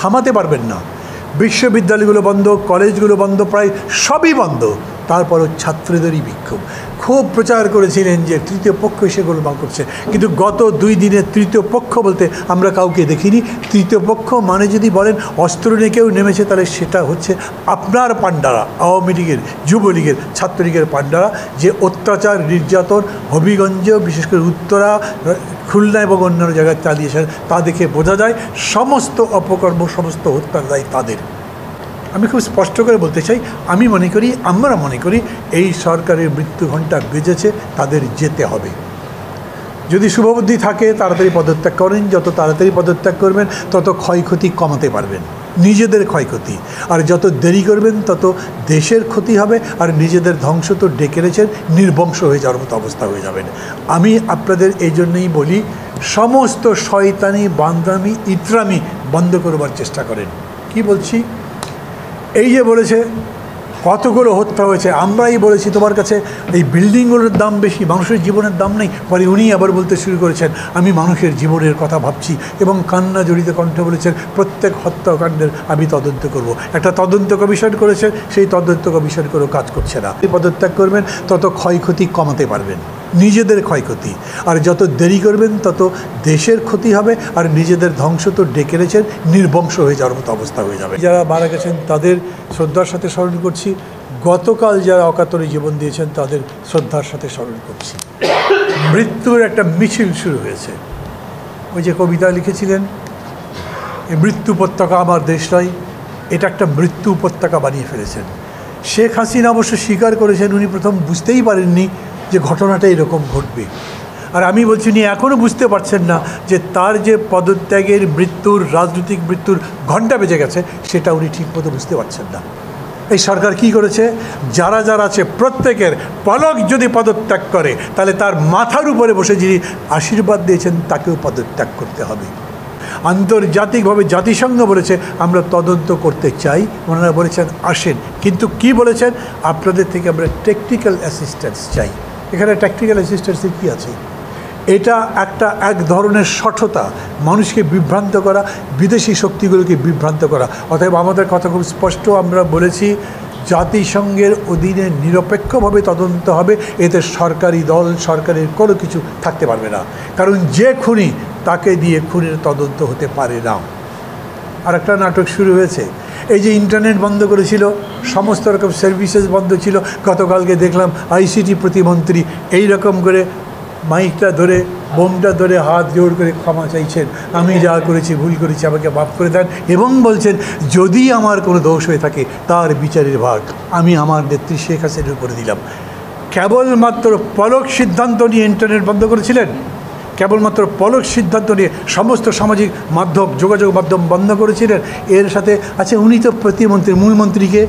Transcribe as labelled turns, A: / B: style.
A: থামাতে পারবেন না। বিশ্ববিদ্যালয়গুলো বন্ধ, কলেজগুলো বন্ধ, প্রায় সবই বন্ধ। তারপরও ছাত্রদেরই বিক্ষোভ। খুব প্রচার করেছিলেন যে তৃতীয় পক্ষ এসে গোলমাল করছে, কিন্তু গত 2 দিনে তৃতীয় পক্ষ বলতে আমরা কাউকে দেখিনি। তৃতীয় পক্ষ মানে যদি বলেন অস্ত্র নিয়ে কেউ নেমেছে, তাহলে সেটা হচ্ছে আপনার পাণ্ডারা, আওয়ামী লীগের, যুবলীগের, ছাত্রলীগের পাণ্ডারা, যে অত্যাচার নির্যাতন হবিগঞ্জ, বিশেষ করে উত্তরা, খুলনা এবং অন্যান্য জায়গায় চালিয়েছেন। তা দেখে বোঝা যায় সমস্ত অপকর্ম, সমস্ত হত্যার দায় তাদের। আমি খুব স্পষ্ট করে বলতে চাই, আমি মনে করি, আমরা মনে করি এই সরকারের মৃত্যু ঘণ্টা বেজেছে, তাদের যেতে হবে। যদি শুভবুদ্ধি থাকে তাড়াতাড়ি পদত্যাগ করেন, যত তাড়াতাড়ি পদত্যাগ করবেন তত ক্ষয়ক্ষতি কমাতে পারবেন, নিজেদের ক্ষয়ক্ষতি। আর যত দেরি করবেন তত দেশের ক্ষতি হবে, আর নিজেদের ধ্বংস তো ডেকে রেখেছেন, নির্বংশ হয়ে যাওয়ার মতো অবস্থা হয়ে যাবেন। আমি আপনাদের এই জন্যই বলি, সমস্ত শয়তানি, বান্দামি, ইতরামি বন্ধ করবার চেষ্টা করেন। কি বলছি? এই যে বলেছে কতগুলো হত্যা হয়েছে, আমরাই বলেছি তোমার কাছে এই বিল্ডিংগুলোর দাম বেশি, মানুষের জীবনের দাম নেই। পরে উনি আবার বলতে শুরু করেছেন আমি মানুষের জীবনের কথা ভাবছি, এবং কান্না জড়িত কণ্ঠে বলেছেন প্রত্যেক হত্যাকাণ্ডের আমি তদন্ত করব। একটা তদন্ত কমিশন করেছেন, সেই তদন্ত কমিশন করেও কাজ করছে না। পদত্যাগ করবেন তত ক্ষয়ক্ষতি কমাতে পারবেন, নিজেদের ক্ষয়ক্ষতি। আর যত দেরি করবেন তত দেশের ক্ষতি হবে, আর নিজেদের ধ্বংস তো ডেকে রেখেছেন, নির্বংশ হয়ে যাওয়ার মতো অবস্থা হয়ে যাবে। যারা মারা গেছেন তাদের শ্রদ্ধার সাথে স্মরণ করছি, গতকাল যারা অকাতরে জীবন দিয়েছেন তাদের শ্রদ্ধার সাথে স্মরণ করছি। মৃত্যুর একটা মিছিল শুরু হয়েছে। ওই যে কবিতা লিখেছিলেন, এই মৃত্যু উপত্যকা আমার দেশ নয়, এটা একটা মৃত্যু উপত্যকা বানিয়ে ফেলেছেন। শেখ হাসিনা অবশ্য স্বীকার করেছেন উনি প্রথম বুঝতেই পারেননি যে ঘটনাটা এরকম ঘটবে। আর আমি বলছি উনি এখনও বুঝতে পারছেন না যে তার যে পদত্যাগের মৃত্যুর, রাজনৈতিক মৃত্যুর ঘণ্টা বেজে গেছে, সেটা উনি ঠিকমতো বুঝতে পারছেন না। এই সরকার কি করেছে, যারা যারা আছে প্রত্যেকের পলক যদি পদত্যাগ করে, তাহলে তার মাথার উপরে বসে যিনি আশীর্বাদ দিয়েছেন তাকেও পদত্যাগ করতে হবে। আন্তর্জাতিকভাবে জাতিসংঘ বলেছে আমরা তদন্ত করতে চাই, ওনারা বলেছেন আসেন, কিন্তু কি বলেছেন, আপনাদের থেকে আমরা টেকনিক্যাল অ্যাসিস্ট্যান্স চাই। এখানে টেকনিক্যাল অ্যাসিস্ট্যান্সের কী আছে? এটা এক ধরনের সঠতা, মানুষকে বিভ্রান্ত করা, বিদেশি শক্তিগুলোকে বিভ্রান্ত করা। অতএব আমাদের কথা খুব স্পষ্ট, আমরা বলেছি জাতিসংঘের অধীনে নিরপেক্ষভাবে তদন্ত হবে, এতে সরকারি দল, সরকারের কোনো কিছু থাকতে পারবে না। কারণ যে খুনি, তাকে দিয়ে খুনের তদন্ত হতে পারে না। আর একটা নাটক শুরু হয়েছে, এই যে ইন্টারনেট বন্ধ করেছিল, সমস্ত রকম সার্ভিসেস বন্ধ ছিল। গতকালকে দেখলাম আইসিটি প্রতিমন্ত্রী এই রকম করে মাইকটা ধরে, বোমটা ধরে হাত জোড় করে ক্ষমা চাইছেন, আমি যা করেছি ভুল করেছি, আমাকে মাফ করে দেন, এবং বলছেন যদি আমার কোনো দোষ হয়ে থাকে তার বিচারের ভাগ আমি আমার নেত্রী শেখ হাসিনার উপরে দিলাম। কেবলমাত্র পলক সিদ্ধান্ত নিয়ে ইন্টারনেট বন্ধ করেছিলেন, কেবলমাত্র পলক সিদ্ধান্ত নিয়ে সমস্ত সামাজিক মাধ্যম, যোগাযোগ মাধ্যম বন্ধ করেছিলেন। এর সাথে আচ্ছা উনি তো প্রতিমন্ত্রী, মূলমন্ত্রীকে